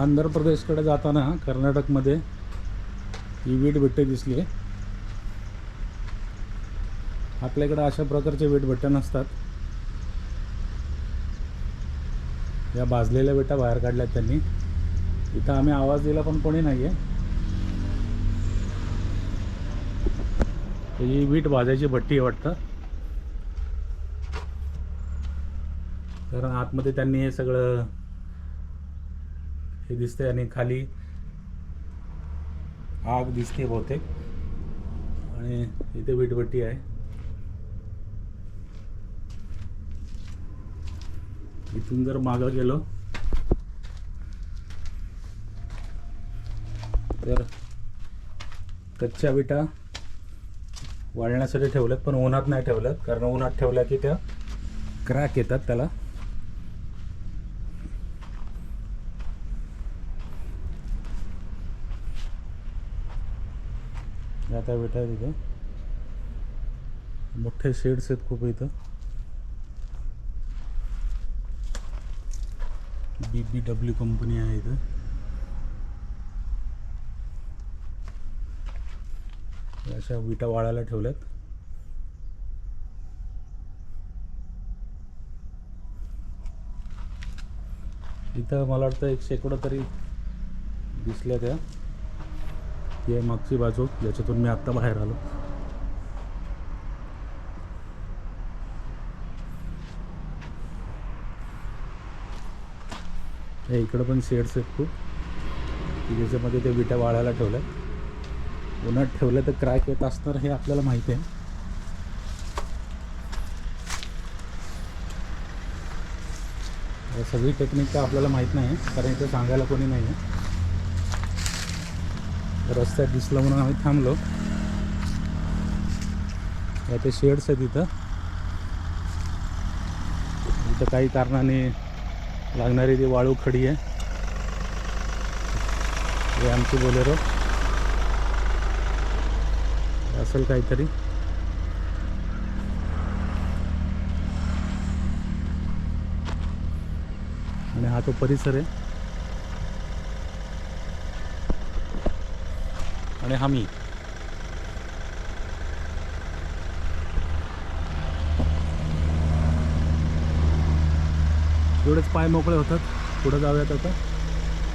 आंध्र प्रदेशकडे जाताना कर्नाटकमध्ये ही वीटभट्टी दिसली आहे. आपल्याकडे अशा प्रकारचे वीटभट्ट्या नसतात. या भाजलेल्या विटा बाहेर काढल्यात त्यांनी. इथं आम्ही आवाज दिला पण कोणी नाही आहे. ही वीट भाजायची भट्टी आहे वाटतं. कारण आतमध्ये त्यांनी हे सगळं हे दिसतंय आणि खाली आग दिसते बहुतेक. आणि इथे वीटभट्टी आहे. इथून जर मागं गेलो तर कच्च्या विटा वाळण्यासाठी ठेवल्यात, पण उन्हात नाही ठेवल्यात. कारण उन्हात ठेवल्या की त्या क्रॅक येतात त्याला. आता विटा तिथे मोठे शेड्स आहेत खूप. इथं BBW कंपनी आहे. इथं अशा विटा वाळायला ठेवल्यात. इथं मला वाटतं 1 शेकडो तरी दिसल्या त्या. ही आहे मागची बाजू ज्याच्यातून मी आत्ता बाहेर आलो. हे इकडं पण शेड्स आहेत खूप की ज्याच्यामध्ये ते विटा वाळायला ठेवल्यात. उन्हात ठेवलं तर क्रॅक येत असणार हे आपल्याला माहिती आहे. सगळी टेक्निक का आपल्याला माहीत नाही कारण इथे सांगायला कोणी नाही आहे. रस्त्यात दिसलं म्हणून आम्ही थांबलो. ते शेड्स आहेत इथं. इथं काही कारणाने लागणारी ती वाळू खडी आहे. हे आमची बोलेरो असेल काहीतरी. आणि हा तो परिसर आहे. आणि हा मी. एवढेच पाय मोकळे होतात. पुढे जाऊयात आता.